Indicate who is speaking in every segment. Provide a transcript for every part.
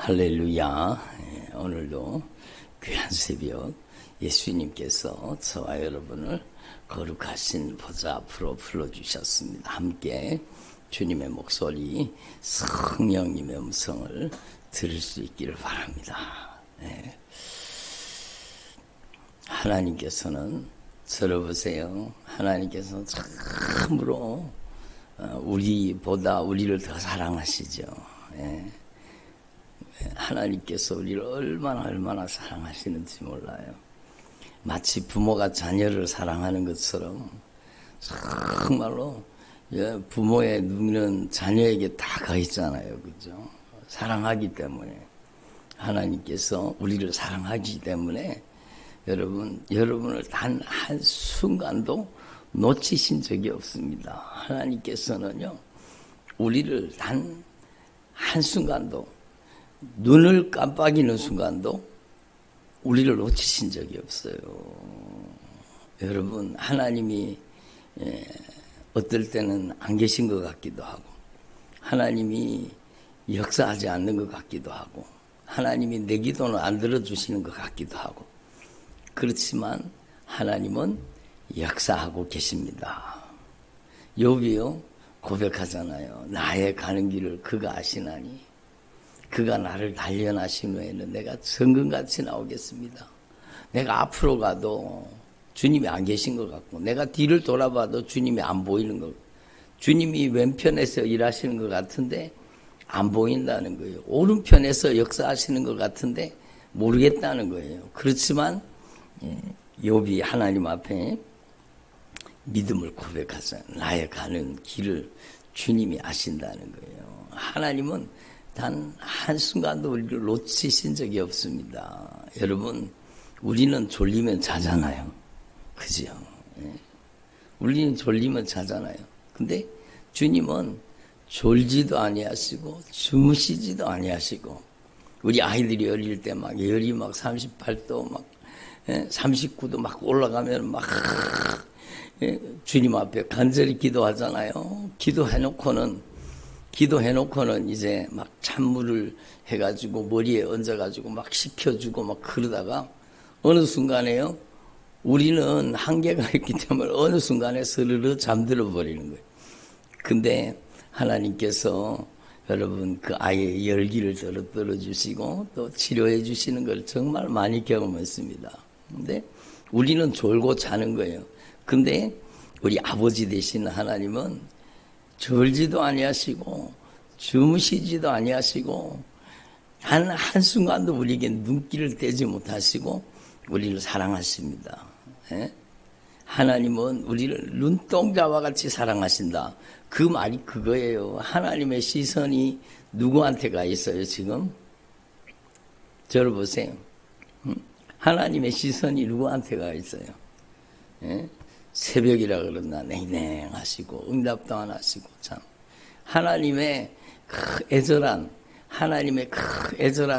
Speaker 1: 할렐루야. 오늘도 귀한 새벽 예수님께서 저와 여러분을 거룩하신 보좌 앞으로 불러주셨습니다. 함께 주님의 목소리, 성령님의 음성을 들을 수 있기를 바랍니다. 하나님께서는 들어보세요. 하나님께서는 참으로 우리보다 우리를 더 사랑하시죠. 하나님께서 우리를 얼마나 사랑하시는지 몰라요. 마치 부모가 자녀를 사랑하는 것처럼 정말로 부모의 눈은 자녀에게 다 가 있잖아요. 그죠? 사랑하기 때문에 하나님께서 우리를 사랑하기 때문에 여러분을 단 한순간도 놓치신 적이 없습니다. 하나님께서는요, 우리를 단 한순간도 눈을 깜빡이는 순간도 우리를 놓치신 적이 없어요. 여러분, 하나님이 어떨 때는 안 계신 것 같기도 하고, 하나님이 역사하지 않는 것 같기도 하고, 하나님이 내 기도는 안 들어주시는 것 같기도 하고, 그렇지만 하나님은 역사하고 계십니다. 욥이요 고백하잖아요. 나의 가는 길을 그가 아시나니 그가 나를 단련하신 후에는 내가 성금같이 나오겠습니다. 내가 앞으로 가도 주님이 안 계신 것 같고, 내가 뒤를 돌아봐도 주님이 안 보이는 것, 주님이 왼편에서 일하시는 것 같은데 안 보인다는 거예요. 오른편에서 역사하시는 것 같은데 모르겠다는 거예요. 그렇지만 욥이 하나님 앞에 믿음을 고백하잖아요. 나의 가는 길을 주님이 아신다는 거예요. 하나님은 단 한순간도 우리를 놓치신 적이 없습니다. 여러분, 우리는 졸리면 자잖아요. 그죠? 우리는 졸리면 자잖아요. 근데 주님은 졸지도 아니하시고 주무시지도 아니하시고, 우리 아이들이 어릴 때 막 열이 막 38도 막 39도 막 올라가면 막 주님 앞에 간절히 기도하잖아요. 기도해놓고는 이제 막 찬물을 해가지고 머리에 얹어가지고 막 식혀주고 막 그러다가 어느 순간에요, 우리는 한계가 있기 때문에 어느 순간에 스르르 잠들어 버리는 거예요. 근데 하나님께서 여러분 그 아이의 열기를 떨어주시고 또 치료해 주시는 걸 정말 많이 경험했습니다. 근데 우리는 졸고 자는 거예요. 근데 우리 아버지 되시는 하나님은 졸지도 아니하시고 주무시지도 아니하시고 한순간도 우리에게 눈길을 떼지 못하시고 우리를 사랑하십니다. 하나님은 우리를 눈동자와 같이 사랑하신다. 그 말이 그거예요. 하나님의 시선이 누구한테 가 있어요 지금? 저를 보세요. 하나님의 시선이 누구한테 가 있어요? 새벽이라 그러나 냉랭하시고 응답도 안 하시고, 참 하나님의 애절한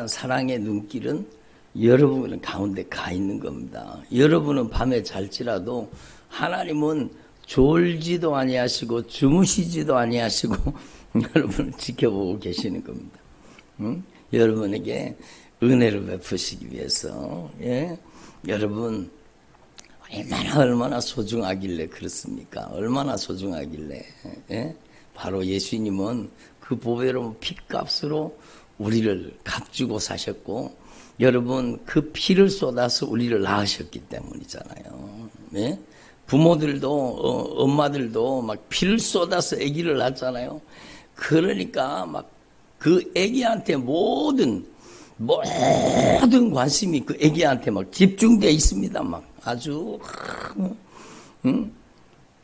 Speaker 1: 사랑의 눈길은 여러분 가운데 가 있는 겁니다. 여러분은 밤에 잘지라도 하나님은 졸지도 아니하시고 주무시지도 아니하시고 여러분을 지켜보고 계시는 겁니다. 여러분에게 은혜를 베푸시기 위해서, 여러분 얼마나 소중하길래 그렇습니까? 얼마나 소중하길래. 바로 예수님은 그 보배로운 피값으로 우리를 값주고 사셨고, 여러분 그 피를 쏟아서 우리를 낳으셨기 때문이잖아요. 부모들도 엄마들도 막 피를 쏟아서 아기를 낳잖아요. 그러니까 막 그 아기한테 모든 관심이 그 아기한테 막 집중되어 있습니다. 막 아주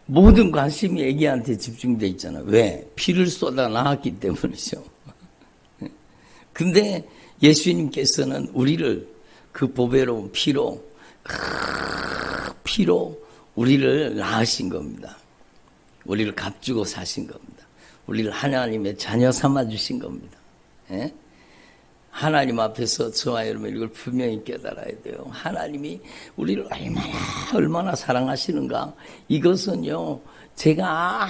Speaker 1: 모든 관심이 아기한테 집중되어 있잖아요. 왜? 피를 쏟아 낳았기 때문이죠. 근데 예수님께서는 우리를 그 보배로운 피로 우리를 낳으신 겁니다. 우리를 값주고 사신 겁니다. 우리를 하나님의 자녀 삼아 주신 겁니다. 하나님 앞에서 저와 여러분 이걸 분명히 깨달아야 돼요. 하나님이 우리를 얼마나 사랑하시는가. 이것은요, 제가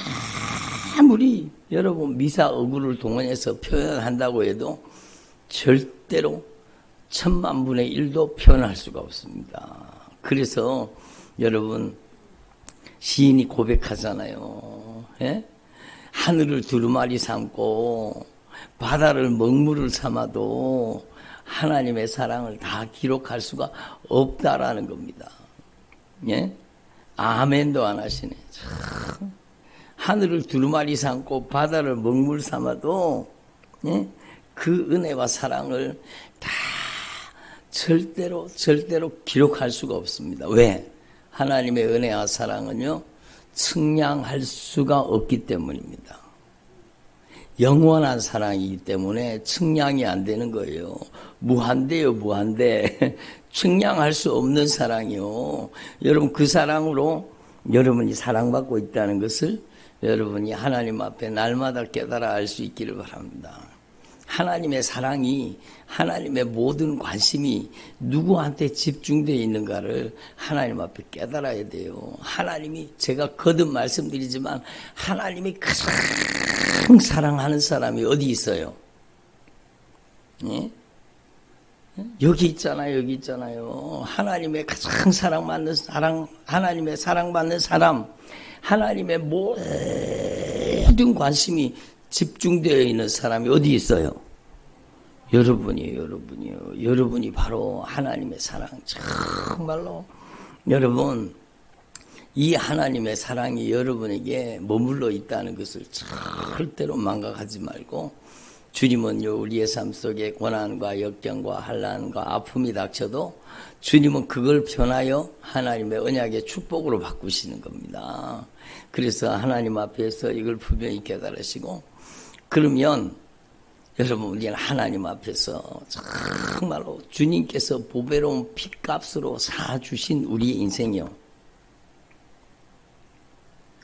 Speaker 1: 아무리 여러분 미사 어구를 동원해서 표현한다고 해도 절대로 1000만분의 1도 표현할 수가 없습니다. 그래서 여러분 시인이 고백하잖아요. 예? 하늘을 두루마리 삼고 바다를 먹물을 삼아도 하나님의 사랑을 다 기록할 수가 없다라는 겁니다. 예? 아멘도 안 하시네. 참. 하늘을 두루마리 삼고 바다를 먹물 삼아도 예? 그 은혜와 사랑을 다 절대로 기록할 수가 없습니다. 왜? 하나님의 은혜와 사랑은요 측량할 수가 없기 때문입니다. 영원한 사랑이기 때문에 측량이 안 되는 거예요. 무한대요, 무한대. 측량할 수 없는 사랑이요. 여러분 그 사랑으로 여러분이 사랑받고 있다는 것을 여러분이 하나님 앞에 날마다 깨달아 알 수 있기를 바랍니다. 하나님의 사랑이, 하나님의 모든 관심이 누구한테 집중되어 있는가를 하나님 앞에 깨달아야 돼요. 하나님이, 제가 거듭 말씀드리지만 하나님이 가장 사랑하는 사람이 어디 있어요? 예? 여기 있잖아요, 여기 있잖아요. 하나님의 가장 사랑받는 사람, 하나님의 사랑받는 사람, 하나님의 모든 관심이 집중되어 있는 사람이 어디 있어요? 여러분이에요. 여러분이 바로 하나님의 사랑. 정말로 여러분 이 하나님의 사랑이 여러분에게 머물러 있다는 것을 절대로 망각하지 말고, 주님은요 우리의 삶 속에 고난과 역경과 환난과 아픔이 닥쳐도 주님은 그걸 변하여 하나님의 언약의 축복으로 바꾸시는 겁니다. 그래서 하나님 앞에서 이걸 분명히 깨달으시고, 그러면 여러분 우리는 하나님 앞에서 정말로 주님께서 보배로운 핏값으로 사주신 우리의 인생이요,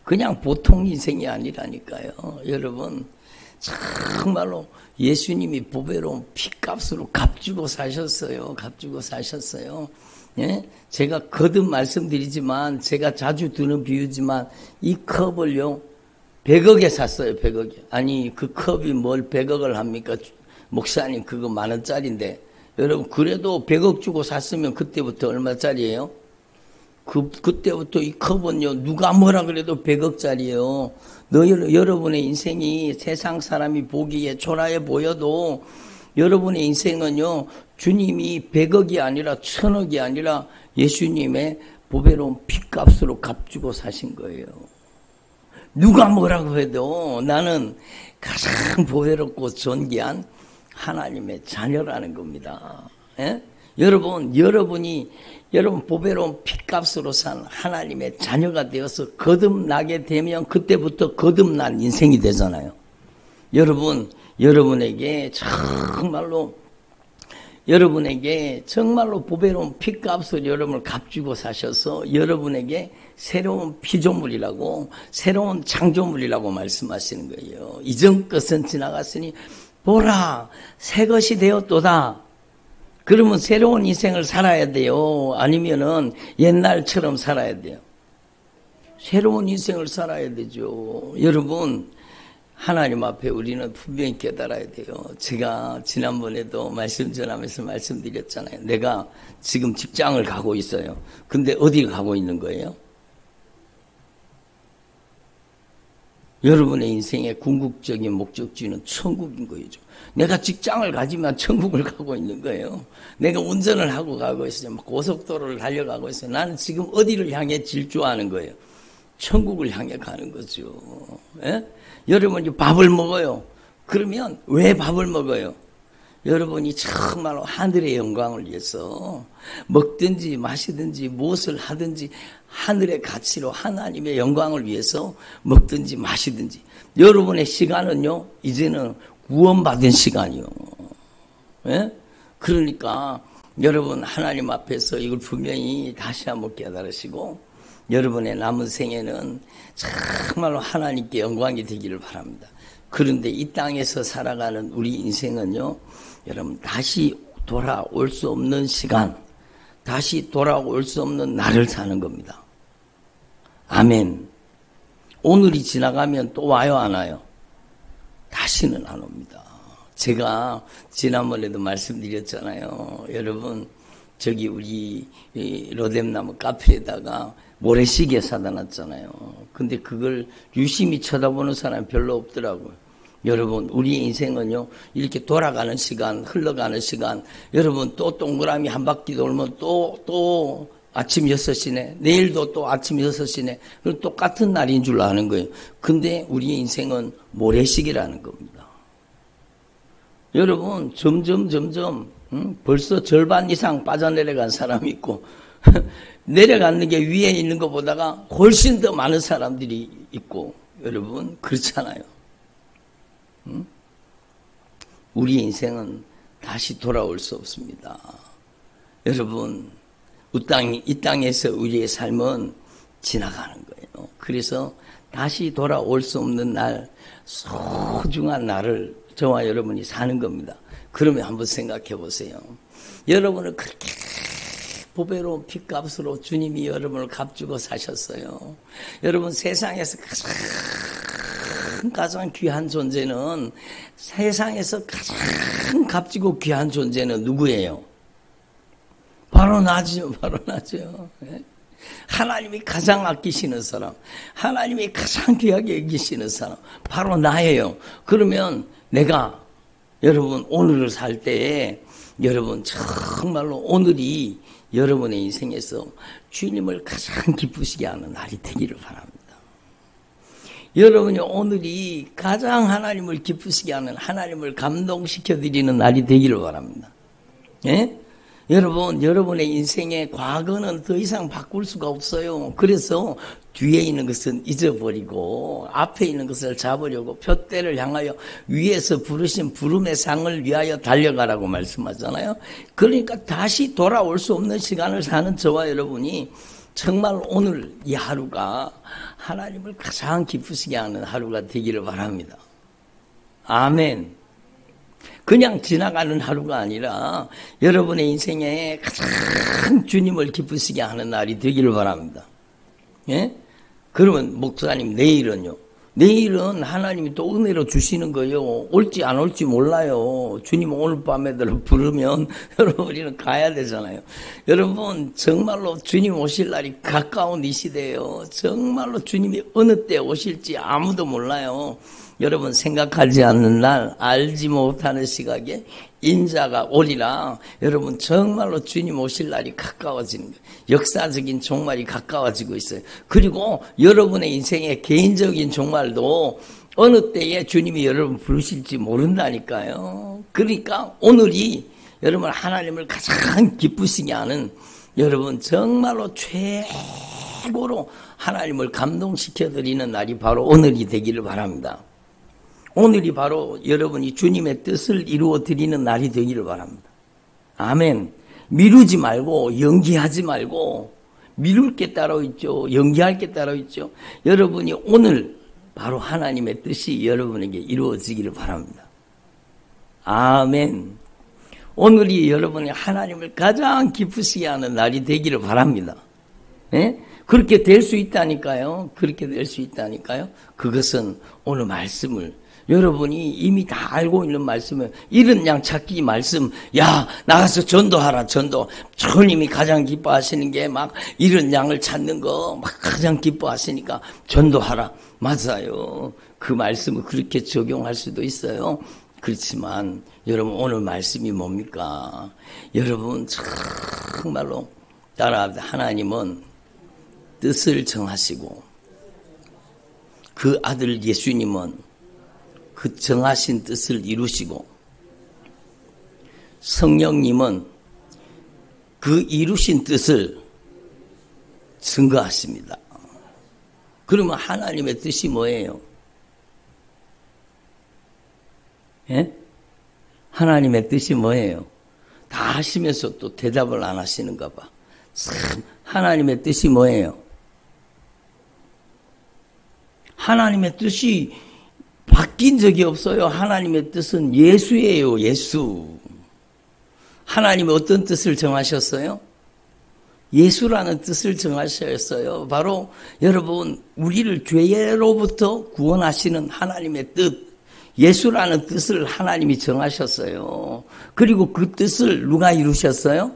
Speaker 1: 그냥 보통 인생이 아니라니까요. 여러분 정말로 예수님이 보배로운 핏값으로 값주고 사셨어요. 값주고 사셨어요. 예? 제가 거듭 말씀드리지만, 제가 자주 드는 비유지만, 이 컵을요 100억에 샀어요. 100억에. 아니 그 컵이 뭘 100억을 합니까? 목사님 그거 10,000원짜리인데. 여러분 그래도 100억 주고 샀으면 그때부터 얼마짜리예요? 그때부터 이 컵은요 누가 뭐라 그래도 100억짜리예요. 여러분의 인생이 세상 사람이 보기에 초라해 보여도 여러분의 인생은요 주님이 100억이 아니라 1000억이 아니라 예수님의 보배로운 핏값으로 값주고 사신 거예요. 누가 뭐라고 해도 나는 가장 보배롭고 존귀한 하나님의 자녀라는 겁니다. 예? 여러분 보배로운 핏값으로 산 하나님의 자녀가 되어서 거듭나게 되면 그때부터 거듭난 인생이 되잖아요. 여러분에게 정말로 보배로운 핏값을 여러분을 값주고 사셔서 여러분에게 새로운 피조물이라고, 새로운 창조물이라고 말씀하시는 거예요. 이전 것은 지나갔으니 보라 새 것이 되었도다. 그러면 새로운 인생을 살아야 돼요? 아니면은 옛날처럼 살아야 돼요? 새로운 인생을 살아야 되죠. 여러분 하나님 앞에 우리는 분명히 깨달아야 돼요. 제가 지난번에도 말씀 전하면서 말씀드렸잖아요. 내가 지금 직장을 가고 있어요. 근데 어디 가고 있는 거예요? 여러분의 인생의 궁극적인 목적지는 천국인 거죠. 내가 직장을 가지만 천국을 가고 있는 거예요. 내가 운전을 하고 가고 있어요. 고속도로를 달려가고 있어요. 나는 지금 어디를 향해 질주하는 거예요? 천국을 향해 가는 거죠. 예? 여러분이 밥을 먹어요. 그러면 왜 밥을 먹어요? 여러분이 정말로 하늘의 영광을 위해서 먹든지 마시든지 무엇을 하든지 하늘의 가치로 하나님의 영광을 위해서 먹든지 마시든지. 여러분의 시간은요 이제는 구원받은 시간이요. 예? 그러니까 여러분 하나님 앞에서 이걸 분명히 다시 한번 깨달으시고, 여러분의 남은 생애는 정말로 하나님께 영광이 되기를 바랍니다. 그런데 이 땅에서 살아가는 우리 인생은요 여러분 다시 돌아올 수 없는 시간, 다시 돌아올 수 없는 날을 사는 겁니다. 아멘. 오늘이 지나가면 또 와요 안 와요? 다시는 안 옵니다. 제가 지난번에도 말씀드렸잖아요. 여러분, 저기 우리 로뎀나무 카페에다가 모래시계 사다 놨잖아요. 근데 그걸 유심히 쳐다보는 사람이 별로 없더라고요. 여러분, 우리의 인생은요, 이렇게 돌아가는 시간, 흘러가는 시간, 여러분, 또 동그라미 한 바퀴 돌면 또 아침 6시네, 내일도 또 아침 6시네, 그럼 똑같은 날인 줄 아는 거예요. 근데 우리의 인생은 모래시계라는 겁니다. 여러분, 점점, 벌써 절반 이상 빠져내려간 사람이 있고, 내려가는 게 위에 있는 것보다가 훨씬 더 많은 사람들이 있고, 여러분, 그렇잖아요. 우리 인생은 다시 돌아올 수 없습니다. 여러분, 이 땅에서 우리의 삶은 지나가는 거예요. 그래서 다시 돌아올 수 없는 날, 소중한 날을 저와 여러분이 사는 겁니다. 그러면 한번 생각해 보세요. 여러분을 그렇게 보배로 핏값으로 주님이 여러분을 값주고 사셨어요. 여러분, 세상에서 가장 귀한 존재는, 세상에서 가장 값지고 귀한 존재는 누구예요? 바로 나죠. 하나님이 가장 아끼시는 사람, 하나님이 가장 귀하게 여기시는 사람, 바로 나예요. 그러면 내가 여러분 오늘을 살 때에 여러분 정말로 오늘이 여러분의 인생에서 주님을 가장 기쁘시게 하는 날이 되기를 바랍니다. 여러분이 오늘이 가장 하나님을 기쁘시게 하는, 하나님을 감동시켜드리는 날이 되기를 바랍니다. 예? 여러분, 여러분의 인생의 과거는 더 이상 바꿀 수가 없어요. 그래서 뒤에 있는 것은 잊어버리고 앞에 있는 것을 잡으려고 표대를 향하여 위에서 부르신 부름의 상을 위하여 달려가라고 말씀하잖아요. 그러니까 다시 돌아올 수 없는 시간을 사는 저와 여러분이 정말 오늘 이 하루가 하나님을 가장 기쁘시게 하는 하루가 되기를 바랍니다. 아멘. 그냥 지나가는 하루가 아니라 여러분의 인생에 가장 주님을 기쁘시게 하는 날이 되기를 바랍니다. 예? 그러면 목사님, 내일은요? 내일은 하나님이 또 은혜로 주시는 거예요. 올지 안 올지 몰라요. 주님 오늘 밤에들 부르면 여러분 우리는 가야 되잖아요. 여러분 정말로 주님 오실 날이 가까운 이 시대예요. 정말로 주님이 어느 때 오실지 아무도 몰라요. 여러분 생각하지 않는 날, 알지 못하는 시각에 인자가 오리라. 여러분 정말로 주님 오실 날이 가까워지는 거예요. 역사적인 종말이 가까워지고 있어요. 그리고 여러분의 인생의 개인적인 종말도 어느 때에 주님이 여러분 부르실지 모른다니까요. 그러니까 오늘이 여러분 하나님을 가장 기쁘시게 하는, 여러분 정말로 최고로 하나님을 감동시켜드리는 날이 바로 오늘이 되기를 바랍니다. 오늘이 바로 여러분이 주님의 뜻을 이루어 드리는 날이 되기를 바랍니다. 아멘. 미루지 말고 연기하지 말고, 미룰 게 따로 있죠. 연기할 게 따로 있죠. 여러분이 오늘 바로 하나님의 뜻이 여러분에게 이루어지기를 바랍니다. 아멘. 오늘이 여러분이 하나님을 가장 기쁘시게 하는 날이 되기를 바랍니다. 예? 그렇게 될 수 있다니까요. 그렇게 될 수 있다니까요. 그것은 오늘 말씀을 여러분이 이미 다 알고 있는 말씀을, 이런 양 찾기 말씀, 야 나가서 전도하라. 전도. 주님이 가장 기뻐하시는 게 막 이런 양을 찾는 거 막 가장 기뻐하시니까 전도하라. 맞아요. 그 말씀을 그렇게 적용할 수도 있어요. 그렇지만 여러분 오늘 말씀이 뭡니까? 여러분 정말로 따라합니다. 하나님은 뜻을 정하시고 그 아들 예수님은 그 정하신 뜻을 이루시고 성령님은 그 이루신 뜻을 증거하십니다. 그러면 하나님의 뜻이 뭐예요? 예? 하나님의 뜻이 뭐예요? 다 하시면서 또 대답을 안 하시는가 봐. 참, 하나님의 뜻이 뭐예요? 하나님의 뜻이 바뀐 적이 없어요. 하나님의 뜻은 예수예요. 예수. 하나님이 어떤 뜻을 정하셨어요? 예수라는 뜻을 정하셨어요. 바로 여러분 우리를 죄로부터 구원하시는 하나님의 뜻, 예수라는 뜻을 하나님이 정하셨어요. 그리고 그 뜻을 누가 이루셨어요?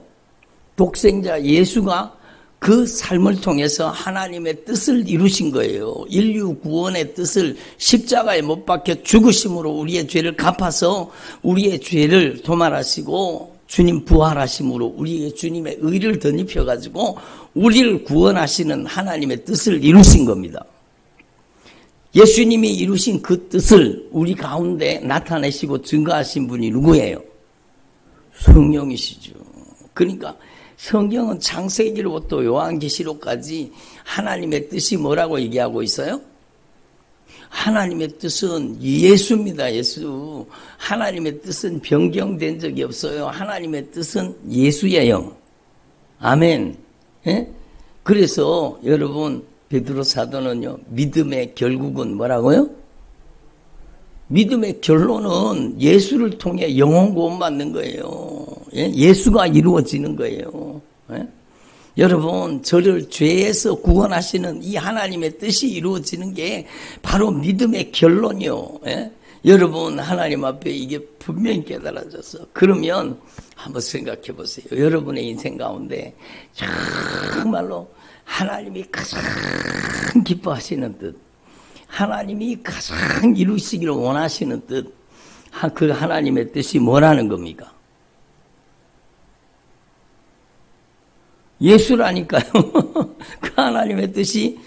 Speaker 1: 독생자 예수가 그 삶을 통해서 하나님의 뜻을 이루신 거예요. 인류 구원의 뜻을 십자가에 못 박혀 죽으심으로 우리의 죄를 갚아서 우리의 죄를 도말하시고 주님 부활하심으로 우리의 주님의 의를 덧입혀가지고 우리를 구원하시는 하나님의 뜻을 이루신 겁니다. 예수님이 이루신 그 뜻을 우리 가운데 나타내시고 증거하신 분이 누구예요? 성령이시죠. 그러니까 성경은 창세기로부터 요한계시록까지 하나님의 뜻이 뭐라고 얘기하고 있어요? 하나님의 뜻은 예수입니다. 예수. 하나님의 뜻은 변경된 적이 없어요. 하나님의 뜻은 예수예요. 아멘. 예? 그래서 여러분 베드로 사도는요, 믿음의 결국은 뭐라고요? 믿음의 결론은 예수를 통해 영혼 구원 받는 거예요. 예? 예수가 이루어지는 거예요. 예? 여러분, 저를 죄에서 구원하시는 이 하나님의 뜻이 이루어지는 게 바로 믿음의 결론이요. 예? 여러분, 하나님 앞에 이게 분명히 깨달아져서 그러면 한번 생각해 보세요. 여러분의 인생 가운데 정말로 하나님이 가장 기뻐하시는 뜻, 하나님이 가장 이루시기를 원하시는 뜻, 그 하나님의 뜻이 뭐라는 겁니까? 예수라니까요. 그 하나님의 뜻이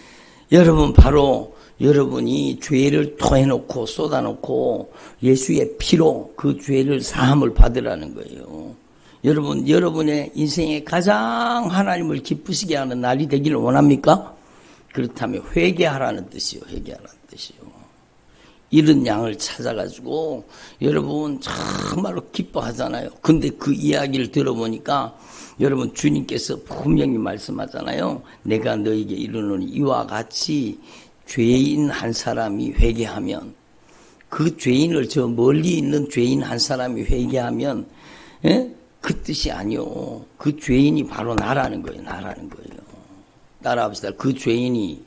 Speaker 1: 여러분 바로 여러분이 죄를 토해놓고 쏟아놓고 예수의 피로 그 죄를 사함을 받으라는 거예요. 여러분, 여러분의 인생에 가장 하나님을 기쁘시게 하는 날이 되기를 원합니까? 그렇다면 회개하라는 뜻이요. 회개하라는 뜻이요. 잃은 양을 찾아가지고 여러분 정말로 기뻐하잖아요. 근데 그 이야기를 들어보니까 여러분 주님께서 분명히 말씀하잖아요. 내가 너에게 이르노니 이와 같이 죄인 한 사람이 회개하면, 그 죄인을 저 멀리 있는 죄인 한 사람이 회개하면, 예? 그 뜻이 아니요. 그 죄인이 바로 나라는 거예요. 나라는 거예요. 따라합시다. 그 죄인이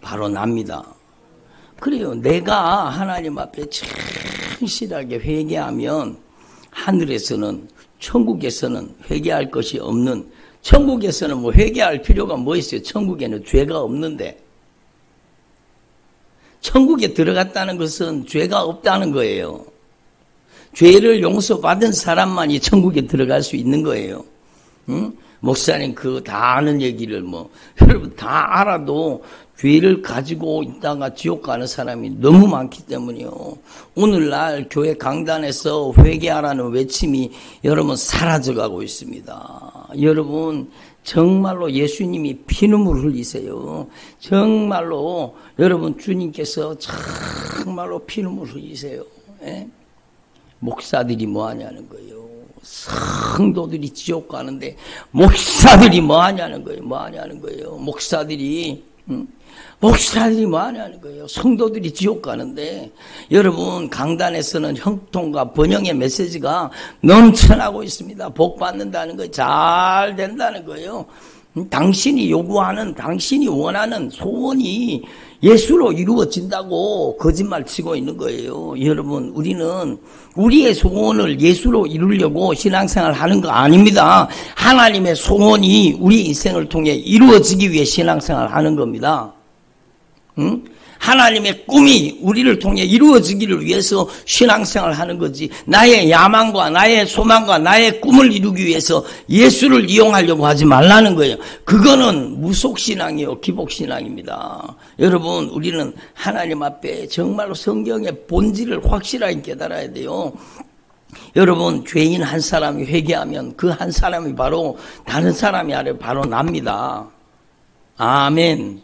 Speaker 1: 바로 납니다. 그래요. 내가 하나님 앞에 충실하게 회개하면 하늘에서는, 천국에서는 회개할 것이 없는, 천국에서는 뭐 회개할 필요가 뭐 있어요? 천국에는 죄가 없는데. 천국에 들어갔다는 것은 죄가 없다는 거예요. 죄를 용서받은 사람만이 천국에 들어갈 수 있는 거예요. 응? 목사님 그거 다 아는 얘기를 여러분 다 알아도 죄를 가지고 있다가 지옥 가는 사람이 너무 많기 때문이요. 오늘날 교회 강단에서 회개하라는 외침이 여러분 사라져가고 있습니다. 여러분 정말로 예수님이 피눈물 흘리세요. 정말로 여러분 주님께서 정말로 피눈물 흘리세요. 예? 목사들이 뭐 하냐는 거예요. 성도들이 지옥 가는데 목사들이 뭐 하냐는 거예요. 뭐 하냐는 거예요. 목사들이 뭐 하냐는 거예요. 성도들이 지옥 가는데 여러분 강단에서는 형통과 번영의 메시지가 넘쳐나고 있습니다. 복 받는다는 거, 잘 된다는 거예요. 당신이 요구하는, 당신이 원하는 소원이 예수로 이루어진다고 거짓말 치고 있는 거예요. 여러분, 우리는 우리의 소원을 예수로 이루려고 신앙생활 하는 거 아닙니다. 하나님의 소원이 우리 인생을 통해 이루어지기 위해 신앙생활 하는 겁니다. 응? 하나님의 꿈이 우리를 통해 이루어지기를 위해서 신앙생활을 하는 거지, 나의 야망과 나의 소망과 나의 꿈을 이루기 위해서 예수를 이용하려고 하지 말라는 거예요. 그거는 무속신앙이요, 기복신앙입니다. 여러분, 우리는 하나님 앞에 정말로 성경의 본질을 확실하게 깨달아야 돼요. 여러분, 죄인 한 사람이 회개하면 그 한 사람이 바로 다른 사람이 아니라 바로 납니다. 아멘.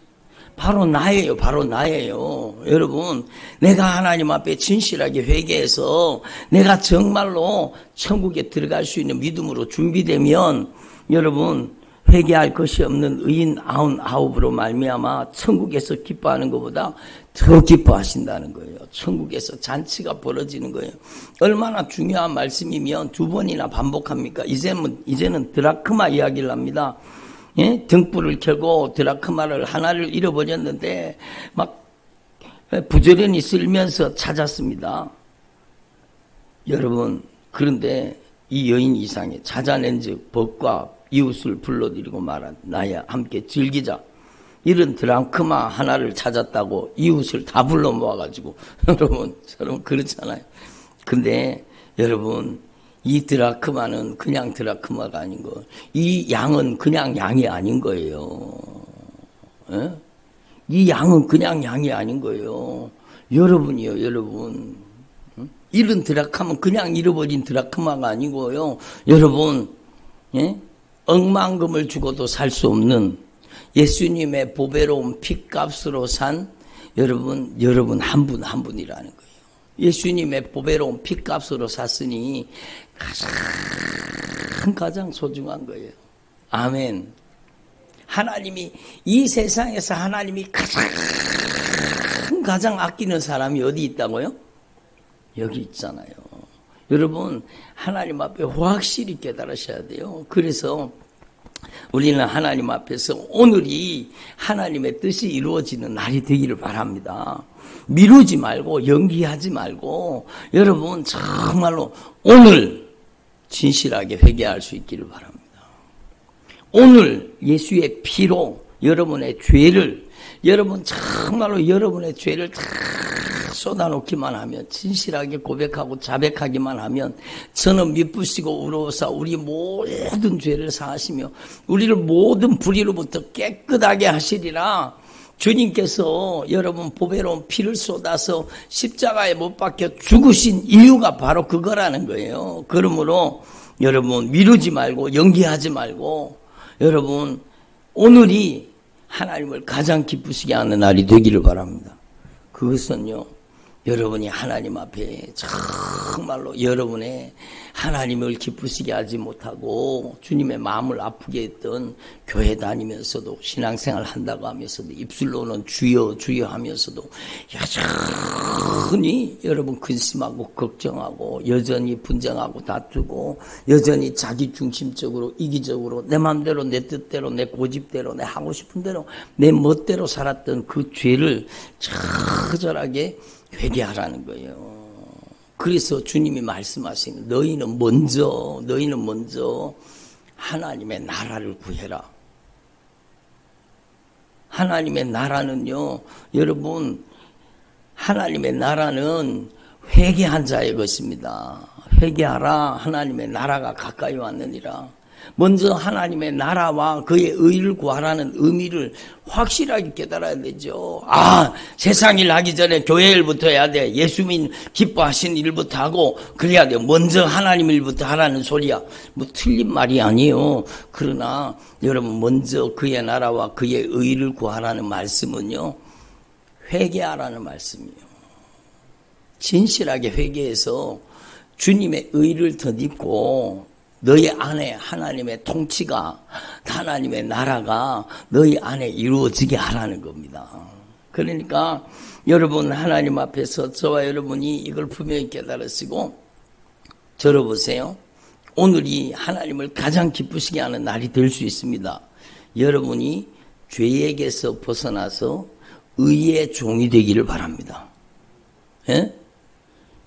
Speaker 1: 바로 나예요. 바로 나예요. 여러분, 내가 하나님 앞에 진실하게 회개해서 내가 정말로 천국에 들어갈 수 있는 믿음으로 준비되면 여러분, 회개할 것이 없는 의인 99으로 말미암아 천국에서 기뻐하는 것보다 더 기뻐하신다는 거예요. 천국에서 잔치가 벌어지는 거예요. 얼마나 중요한 말씀이면 두 번이나 반복합니까? 이제는 드라크마 이야기를 합니다. 예? 등불을 켜고 드라크마를 하나를 잃어버렸는데 막 부지런히 쓸면서 찾았습니다. 여러분, 그런데 이 여인 이상에 찾아낸 즉 법과 이웃을 불러들이고 말한 나야 함께 즐기자. 이런 드랑크마 하나를 찾았다고 이웃을 다 불러 모아가지고 여러분 그렇잖아요. 근데 여러분, 이 드라크마는 그냥 드라크마가 아닌 거. 이 양은 그냥 양이 아닌 거예요. 에? 이 양은 그냥 양이 아닌 거예요. 여러분이요, 여러분. 이런 드라크마는 그냥 잃어버린 드라크마가 아니고요. 여러분, 예? 억만금을 주고도 살 수 없는 예수님의 보배로운 핏값으로 산 여러분 한 분 한 분이라는 거예요. 예수님의 보배로운 핏값으로 샀으니 가장 소중한 거예요. 아멘. 하나님이 이 세상에서 하나님이 가장 아끼는 사람이 어디 있다고요? 여기 있잖아요. 여러분, 하나님 앞에 확실히 깨달으셔야 돼요. 그래서 우리는 하나님 앞에서 오늘이 하나님의 뜻이 이루어지는 날이 되기를 바랍니다. 미루지 말고 연기하지 말고 여러분 정말로 오늘 진실하게 회개할 수 있기를 바랍니다. 오늘 예수의 피로 여러분의 죄를 여러분 정말로 여러분의 죄를 다 쏟아놓기만 하면 진실하게 고백하고 자백하기만 하면 저는 미쁘시고 의로우사 우리 모든 죄를 사하시며 우리를 모든 불의로부터 깨끗하게 하시리라. 주님께서 여러분 보배로운 피를 쏟아서 십자가에 못 박혀 죽으신 이유가 바로 그거라는 거예요. 그러므로 여러분 미루지 말고 연기하지 말고 여러분 오늘이 하나님을 가장 기쁘시게 하는 날이 되기를 바랍니다. 그것은요, 여러분이 하나님 앞에 정말로 여러분의 하나님을 기쁘시게 하지 못하고 주님의 마음을 아프게 했던 교회 다니면서도 신앙생활 한다고 하면서도 입술로는 주여 주여 하면서도 여전히 여러분 근심하고 걱정하고 여전히 분쟁하고 다투고 여전히 자기중심적으로 이기적으로 내 마음대로 내 뜻대로 내 고집대로 내 하고 싶은 대로 내 멋대로 살았던 그 죄를 처절하게 회개하라는 거예요. 그래서 주님이 말씀하시는 너희는 먼저 하나님의 나라를 구해라. 하나님의 나라는요, 여러분, 하나님의 나라는 회개한 자의 것입니다. 회개하라. 하나님의 나라가 가까이 왔느니라. 먼저 하나님의 나라와 그의 의를 구하라는 의미를 확실하게 깨달아야 되죠. 세상 일 하기 전에 교회 일부터 해야 돼. 예수님 기뻐하신 일부터 하고 그래야 돼. 먼저 하나님 일부터 하라는 소리야. 뭐 틀린 말이 아니에요. 그러나 여러분 먼저 그의 나라와 그의 의를 구하라는 말씀은요, 회개하라는 말씀이에요. 진실하게 회개해서 주님의 의를 덧입고 너희 안에 하나님의 통치가 하나님의 나라가 너희 안에 이루어지게 하라는 겁니다. 그러니까 여러분 하나님 앞에서 저와 여러분이 이걸 분명히 깨달으시고 들어보세요. 오늘이 하나님을 가장 기쁘시게 하는 날이 될 수 있습니다. 여러분이 죄에게서 벗어나서 의의 종이 되기를 바랍니다. 예?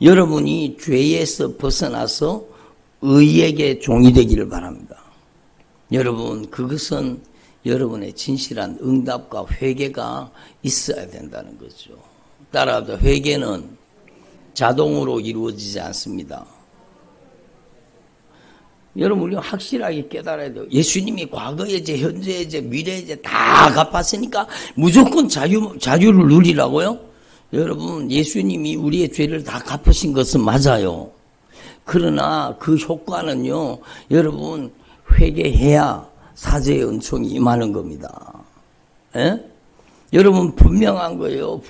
Speaker 1: 여러분이 죄에서 벗어나서 의에게 종이 되기를 바랍니다. 여러분, 그것은 여러분의 진실한 응답과 회개가 있어야 된다는 거죠. 따라서 회개는 자동으로 이루어지지 않습니다. 여러분, 우리가 확실하게 깨달아야 돼요. 예수님이 과거의 죄, 현재의 죄, 미래의 죄 다 갚았으니까 무조건 자유를 누리라고요? 여러분, 예수님이 우리의 죄를 다 갚으신 것은 맞아요. 그러나 그 효과는요, 여러분, 회개해야 사죄의 은총이 임하는 겁니다. 에? 여러분, 분명한 거예요.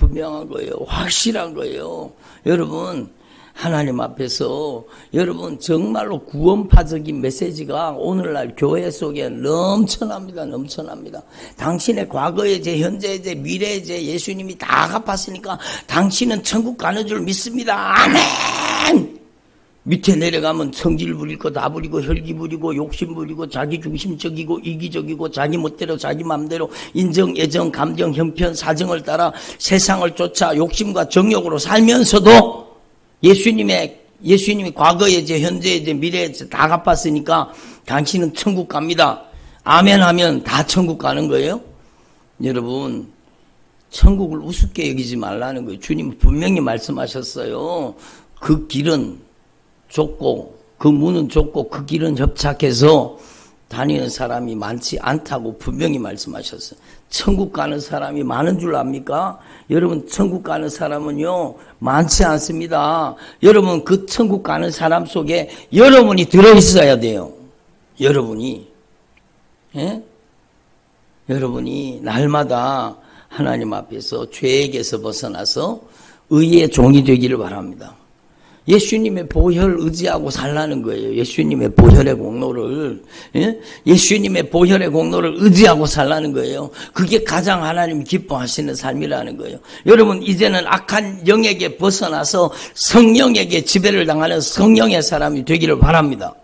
Speaker 1: 확실한 거예요. 여러분, 하나님 앞에서 여러분 정말로 구원파적인 메시지가 오늘날 교회 속에 넘쳐납니다. 당신의 과거의 죄, 현재의 죄, 미래의 죄 예수님이 다 갚았으니까 당신은 천국 가는 줄 믿습니다. 아멘! 밑에 내려가면 성질 부릴 거 다 부리고 혈기 부리고 욕심 부리고 자기중심적이고 이기적이고 자기 멋대로 자기 마음대로 인정, 애정, 감정, 형편, 사정을 따라 세상을 쫓아 욕심과 정욕으로 살면서도 예수님이 과거에 이제 현재에 이제 미래에 이제 다 갚았으니까 당신은 천국 갑니다. 아멘 하면 다 천국 가는 거예요? 여러분, 천국을 우습게 여기지 말라는 거예요. 주님은 분명히 말씀하셨어요. 그 길은 좁고 그 문은 좁고 그 길은 협착해서 다니는 사람이 많지 않다고 분명히 말씀하셨어요. 천국 가는 사람이 많은 줄 압니까? 여러분, 천국 가는 사람은요 많지 않습니다. 여러분, 그 천국 가는 사람 속에 여러분이 들어있어야 돼요. 여러분이 날마다 하나님 앞에서 죄에게서 벗어나서 의의 종이 되기를 바랍니다. 예수님의 보혈 의지하고 살라는 거예요. 예수님의 보혈의 공로를, 예수님의 보혈의 공로를 의지하고 살라는 거예요. 그게 가장 하나님이 기뻐하시는 삶이라는 거예요. 여러분, 이제는 악한 영에게 벗어나서 성령에게 지배를 당하는 성령의 사람이 되기를 바랍니다.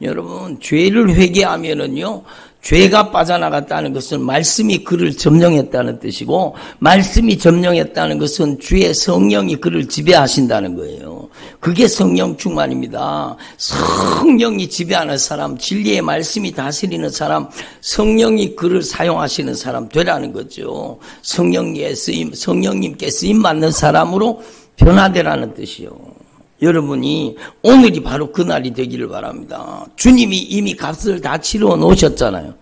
Speaker 1: 여러분, 죄를 회개하면은요, 죄가 빠져나갔다는 것은 말씀이 그를 점령했다는 뜻이고, 말씀이 점령했다는 것은 주의 성령이 그를 지배하신다는 거예요. 그게 성령 충만입니다. 성령이 지배하는 사람, 진리의 말씀이 다스리는 사람, 성령이 그를 사용하시는 사람 되라는 거죠. 성령님께 쓰임 받는 사람으로 변화되라는 뜻이요. 여러분이 오늘이 바로 그날이 되기를 바랍니다. 주님이 이미 값을 다 치러 놓으셨잖아요.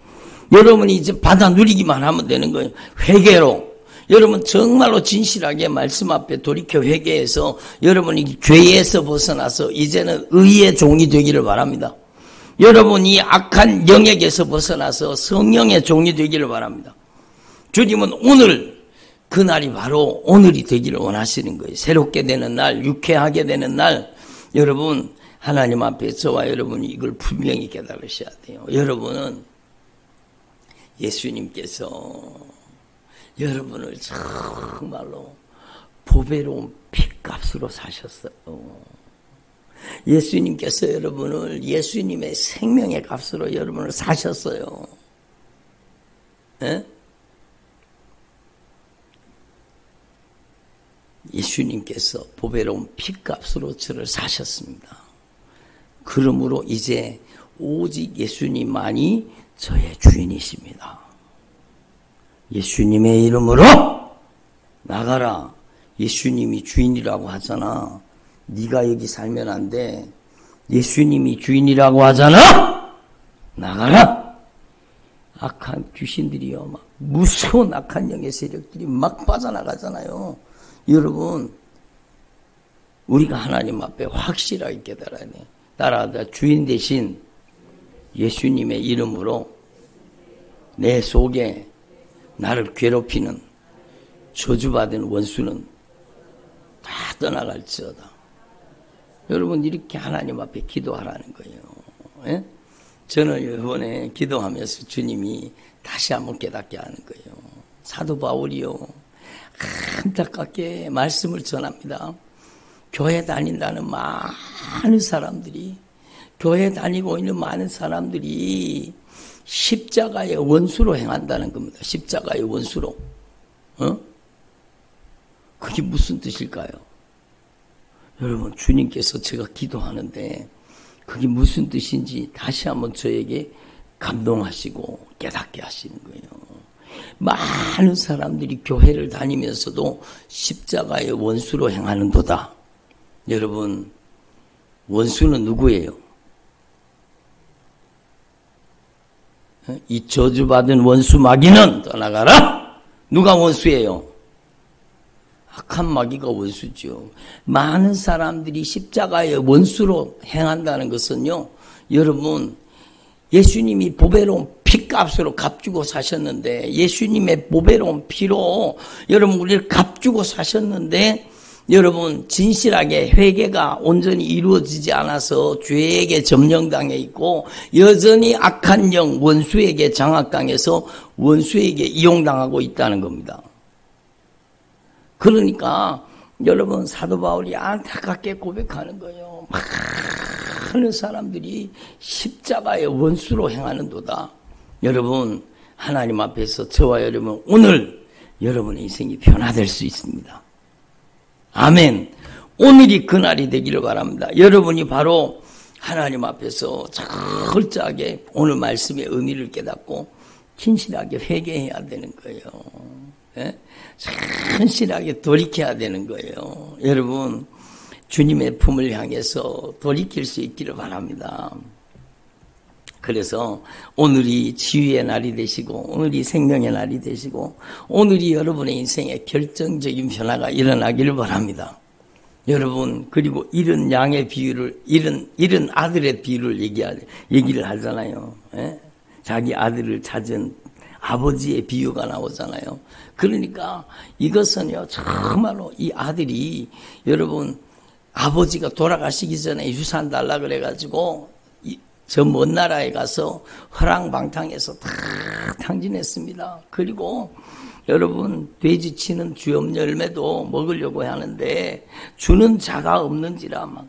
Speaker 1: 여러분이 이제 받아 누리기만 하면 되는 거예요. 회개로. 여러분 정말로 진실하게 말씀 앞에 돌이켜 회개해서 여러분이 죄에서 벗어나서 이제는 의의 종이 되기를 바랍니다. 여러분이 악한 영에게서 벗어나서 성령의 종이 되기를 바랍니다. 주님은 오늘 그날이 바로 오늘이 되기를 원하시는 거예요. 새롭게 되는 날, 유쾌하게 되는 날. 여러분, 하나님 앞에 저와 여러분이 이걸 분명히 깨달으셔야 돼요. 여러분은 예수님께서 여러분을 정말로 보배로운 피값으로 사셨어요. 예수님께서 여러분을 예수님의 생명의 값으로 여러분을 사셨어요. 에? 예수님께서 보배로운 피값으로 저를 사셨습니다. 그러므로 이제 오직 예수님만이 저의 주인이십니다. 예수님의 이름으로 나가라. 예수님이 주인이라고 하잖아. 네가 여기 살면 안 돼. 예수님이 주인이라고 하잖아. 나가라. 악한 귀신들이요, 막 무서운 악한 영의 세력들이 막 빠져나가잖아요. 여러분, 우리가 하나님 앞에 확실하게 깨달아야 돼요. 따라하다 주인 대신 예수님의 이름으로 내 속에 나를 괴롭히는 저주받은 원수는 다 떠나갈지어다. 여러분, 이렇게 하나님 앞에 기도하라는 거예요. 예? 저는 이번에 기도하면서 주님이 다시 한번 깨닫게 하는 거예요. 사도 바울이요, 안타깝게 말씀을 전합니다. 교회 다닌다는 많은 사람들이, 교회 다니고 있는 많은 사람들이 십자가의 원수로 행한다는 겁니다. 십자가의 원수로. 그게 무슨 뜻일까요? 여러분, 주님께서 제가 기도하는데 그게 무슨 뜻인지 다시 한번 저에게 감동하시고 깨닫게 하시는 거예요. 많은 사람들이 교회를 다니면서도 십자가의 원수로 행하는도다. 여러분, 원수는 누구예요? 이 저주받은 원수 마귀는 떠나가라. 누가 원수예요? 악한 마귀가 원수죠. 많은 사람들이 십자가의 원수로 행한다는 것은요, 여러분, 예수님이 보배로운 피값으로 값주고 사셨는데, 예수님의 보배로운 피로 여러분 우리를 값주고 사셨는데, 여러분 진실하게 회개가 온전히 이루어지지 않아서 죄에게 점령당해 있고 여전히 악한 영 원수에게 장악당해서 원수에게 이용당하고 있다는 겁니다. 그러니까 여러분, 사도 바울이 안타깝게 고백하는 거예요. 많은 사람들이 십자가의 원수로 행하는도다. 여러분, 하나님 앞에서 저와 여러분 오늘 여러분의 인생이 변화될 수 있습니다. 아멘. 오늘이 그날이 되기를 바랍니다. 여러분이 바로 하나님 앞에서 철저하게 오늘 말씀의 의미를 깨닫고 진실하게 회개해야 되는 거예요. 예? 진실하게 돌이켜야 되는 거예요. 여러분, 주님의 품을 향해서 돌이킬 수 있기를 바랍니다. 그래서 오늘이 치유의 날이 되시고 오늘이 생명의 날이 되시고 오늘이 여러분의 인생에 결정적인 변화가 일어나기를 바랍니다. 여러분, 그리고 이런 양의 비유를, 이런 아들의 비유를 얘기를 하잖아요. 예? 자기 아들을 찾은 아버지의 비유가 나오잖아요. 그러니까 이것은요, 정말로 이 아들이 여러분, 아버지가 돌아가시기 전에 유산 달라 그래가지고 저 먼 나라에 가서 허랑방탕해서 다 탕진했습니다. 그리고 여러분, 돼지 치는 주염 열매도 먹으려고 하는데 주는 자가 없는지라 막.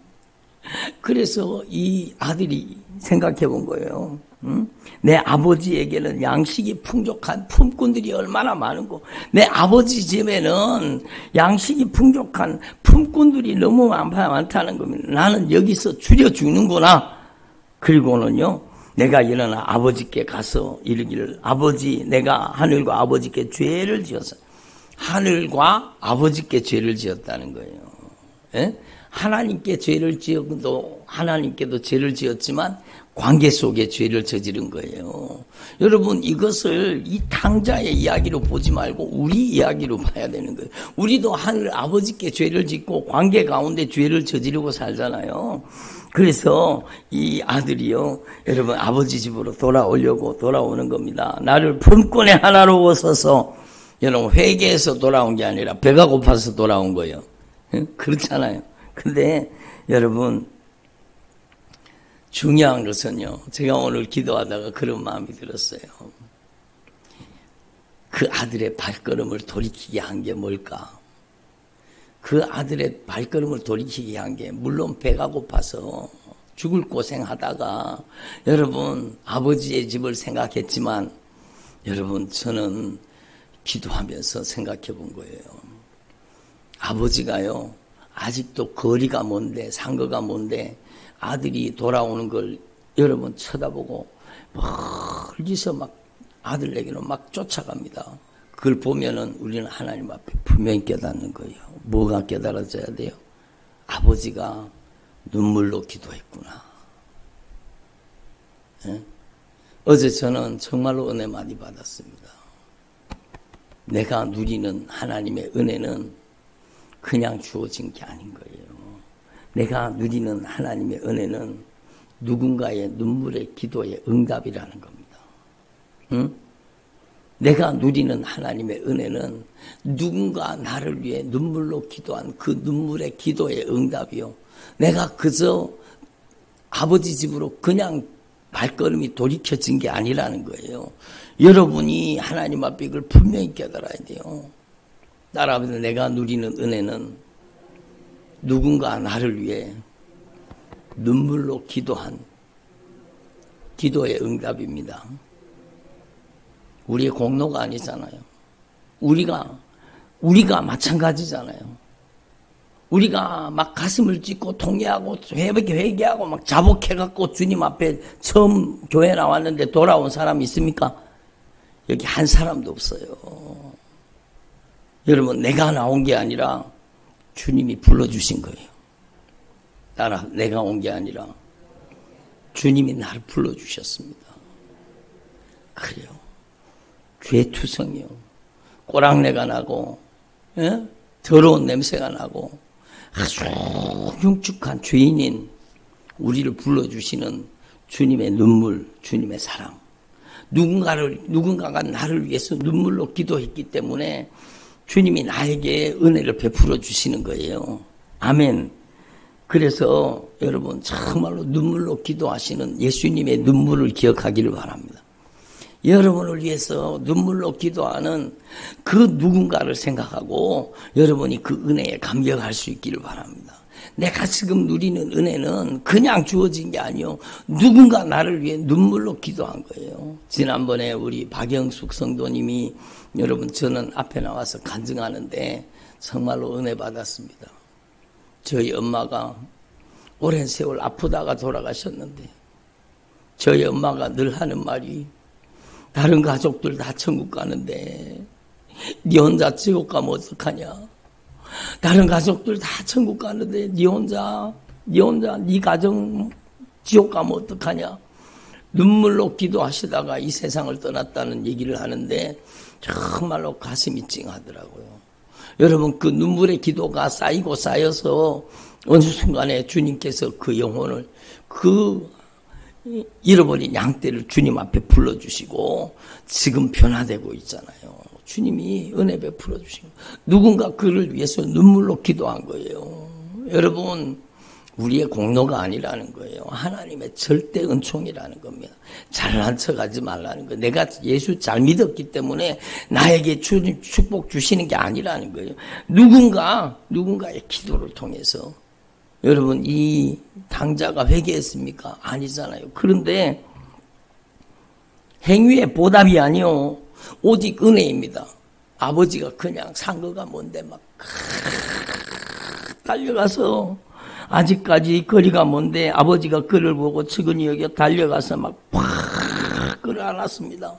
Speaker 1: 그래서 이 아들이 생각해 본 거예요. 응? 내 아버지에게는 양식이 풍족한 품꾼들이 얼마나 많은고, 내 아버지 집에는 양식이 풍족한 품꾼들이 너무 많다는 겁니다. 나는 여기서 줄여 죽는구나. 그리고는요, 내가 일어나 아버지께 가서 이르기를, 아버지, 내가 하늘과 아버지께 죄를 지었어. 하늘과 아버지께 죄를 지었다는 거예요. 예? 하나님께 죄를 지어도 하나님께도 죄를 지었지만 관계 속에 죄를 저지른 거예요. 여러분, 이것을 이 탕자의 이야기로 보지 말고 우리 이야기로 봐야 되는 거예요. 우리도 하늘 아버지께 죄를 짓고 관계 가운데 죄를 저지르고 살잖아요. 그래서 이 아들이요, 여러분, 아버지 집으로 돌아오는 겁니다. 나를 품꾼의 하나로 서서, 여러분, 회개해서 돌아온 게 아니라 배가 고파서 돌아온 거예요. 그렇잖아요. 근데 여러분, 중요한 것은요, 제가 오늘 기도하다가 그런 마음이 들었어요. 그 아들의 발걸음을 돌이키게 한 게 뭘까? 그 아들의 발걸음을 돌이키게 한 게, 물론 배가 고파서 죽을 고생하다가 여러분 아버지의 집을 생각했지만, 여러분, 저는 기도하면서 생각해 본 거예요. 아버지가요, 아직도 거리가 먼데, 상거가 먼데 아들이 돌아오는 걸 여러분 쳐다보고 멀리서 막 아들에게로 막 쫓아갑니다. 그걸 보면은 우리는 하나님 앞에 분명히 깨닫는 거예요. 뭐가 깨달아져야 돼요? 아버지가 눈물로 기도했구나. 예? 어제 저는 정말로 은혜 많이 받았습니다. 내가 누리는 하나님의 은혜는 그냥 주어진 게 아닌 거예요. 내가 누리는 하나님의 은혜는 누군가의 눈물의 기도의 응답이라는 겁니다. 응? 내가 누리는 하나님의 은혜는 누군가 나를 위해 눈물로 기도한 그 눈물의 기도의 응답이요. 내가 그저 아버지 집으로 그냥 발걸음이 돌이켜진 게 아니라는 거예요. 여러분이 하나님 앞에 이걸 분명히 깨달아야 돼요. 따라하면서 내가 누리는 은혜는 누군가 나를 위해 눈물로 기도한 기도의 응답입니다. 우리의 공로가 아니잖아요. 우리가 마찬가지잖아요. 우리가 막 가슴을 찢고 통회하고 회개하고 막 자복해갖고 주님 앞에 처음 교회 나왔는데 돌아온 사람이 있습니까? 여기 한 사람도 없어요. 여러분, 내가 나온 게 아니라 주님이 불러주신 거예요. 따라 내가 온 게 아니라 주님이 나를 불러주셨습니다. 그래요. 죄투성이요. 꼬랑내가 나고, 예? 더러운 냄새가 나고, 아주 흉측한 죄인인 우리를 불러주시는 주님의 눈물, 주님의 사랑. 누군가가 나를 위해서 눈물로 기도했기 때문에 주님이 나에게 은혜를 베풀어 주시는 거예요. 아멘. 그래서 여러분, 정말로 눈물로 기도하시는 예수님의 눈물을 기억하기를 바랍니다. 여러분을 위해서 눈물로 기도하는 그 누군가를 생각하고 여러분이 그 은혜에 감격할 수 있기를 바랍니다. 내가 지금 누리는 은혜는 그냥 주어진 게 아니요. 누군가 나를 위해 눈물로 기도한 거예요. 지난번에 우리 박영숙 성도님이 여러분 저는 앞에 나와서 간증하는데 정말로 은혜 받았습니다. 저희 엄마가 오랜 세월 아프다가 돌아가셨는데 저희 엄마가 늘 하는 말이 다른 가족들 다 천국 가는데 네 혼자 지옥 가면 어떡하냐. 다른 가족들 다 천국 가는데 네 혼자 네 가정 지옥 가면 어떡하냐. 눈물로 기도하시다가 이 세상을 떠났다는 얘기를 하는데 정말로 가슴이 찡하더라고요. 여러분 그 눈물의 기도가 쌓이고 쌓여서 어느 순간에 주님께서 그 영혼을 그 잃어버린 양떼를 주님 앞에 불러주시고 지금 변화되고 있잖아요. 주님이 은혜 베풀어 주시고 누군가 그를 위해서 눈물로 기도한 거예요. 여러분 우리의 공로가 아니라는 거예요. 하나님의 절대 은총이라는 겁니다. 잘난 척하지 말라는 거예요. 내가 예수 잘 믿었기 때문에 나에게 주님 축복 주시는 게 아니라는 거예요. 누군가의 기도를 통해서 여러분 이 당자가 회개했습니까? 아니잖아요. 그런데 행위의 보답이 아니요. 오직 은혜입니다. 아버지가 그냥 산 거가 뭔데 막 달려가서 아직까지 거리가 먼데 아버지가 그를 보고 측은히 여겨 달려가서 막 팍 끌어안았습니다.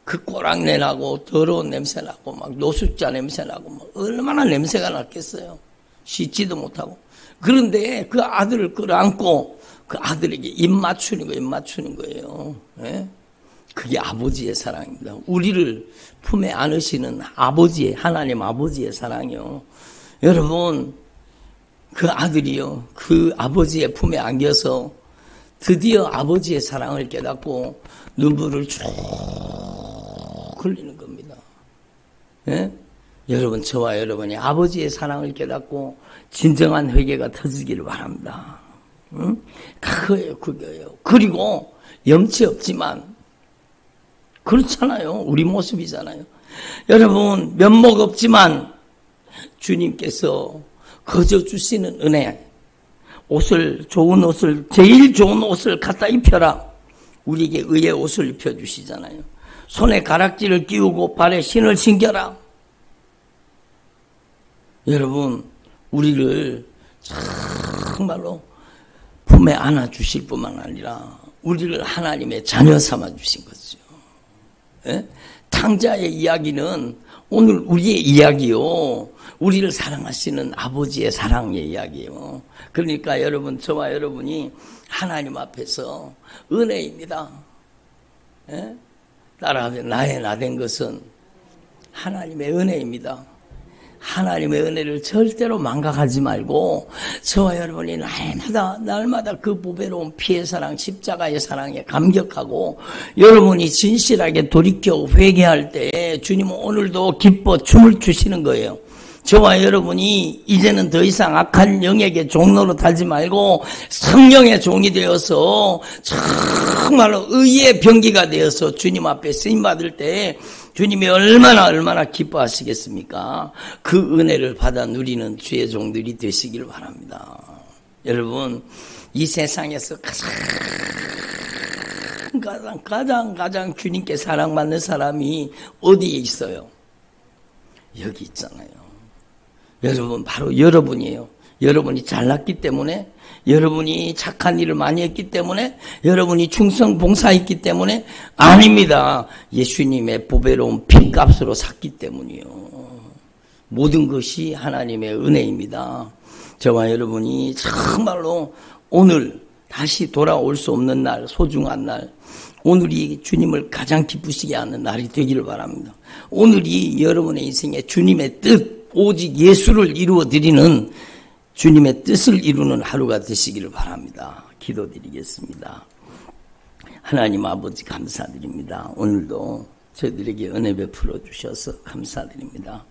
Speaker 1: 그 꼬랑내 나고 더러운 냄새 나고 막 노숙자 냄새 나고 막 얼마나 냄새가 났겠어요. 씻지도 못하고. 그런데 그 아들을 끌어안고 그 아들에게 입 맞추는 거예요. 예? 그게 아버지의 사랑입니다. 우리를 품에 안으시는 하나님 아버지의 사랑이요. 여러분, 그 아들이요. 그 아버지의 품에 안겨서 드디어 아버지의 사랑을 깨닫고 눈물을 쭉 흘리는 겁니다. 예? 여러분, 저와 여러분이 아버지의 사랑을 깨닫고 진정한 회개가 터지기를 바랍니다. 응? 그거예요. 그리고 염치 없지만 그렇잖아요. 우리 모습이잖아요. 여러분 면목 없지만 주님께서 거저 주시는 은혜, 제일 좋은 옷을 갖다 입혀라. 우리에게 의의 옷을 입혀주시잖아요. 손에 가락지를 끼우고 발에 신을 신겨라. 여러분 우리를 정말로 품에 안아주실 뿐만 아니라 우리를 하나님의 자녀 삼아 주신 거죠. 예? 탕자의 이야기는 오늘 우리의 이야기요. 우리를 사랑하시는 아버지의 사랑의 이야기예요. 그러니까 여러분, 저와 여러분이 하나님 앞에서 은혜입니다. 예? 따라하면 나의 나된 것은 하나님의 은혜입니다. 하나님의 은혜를 절대로 망각하지 말고 저와 여러분이 날마다 그 보배로운 피의 사랑, 십자가의 사랑에 감격하고 여러분이 진실하게 돌이켜 회개할 때 주님은 오늘도 기뻐 춤을 추시는 거예요. 저와 여러분이 이제는 더 이상 악한 영에게 종로로 달지 말고 성령의 종이 되어서 정말로 의의 병기가 되어서 주님 앞에 쓰임받을 때 주님이 얼마나 기뻐하시겠습니까? 그 은혜를 받아 누리는 주의 종들이 되시길 바랍니다. 여러분, 이 세상에서 가장 주님께 사랑받는 사람이 어디에 있어요? 여기 있잖아요. 여러분, 바로 여러분이에요. 여러분이 잘났기 때문에, 여러분이 착한 일을 많이 했기 때문에, 여러분이 충성 봉사했기 때문에 아닙니다. 예수님의 보배로운 핏값으로 샀기 때문이요. 모든 것이 하나님의 은혜입니다. 저와 여러분이 정말로 오늘 다시 돌아올 수 없는 날, 소중한 날, 오늘이 주님을 가장 기쁘시게 하는 날이 되기를 바랍니다. 오늘이 여러분의 인생에 주님의 뜻, 오직 예수를 이루어드리는 주님의 뜻을 이루는 하루가 되시기를 바랍니다. 기도드리겠습니다. 하나님 아버지 감사드립니다. 오늘도 저희들에게 은혜 베풀어 주셔서 감사드립니다.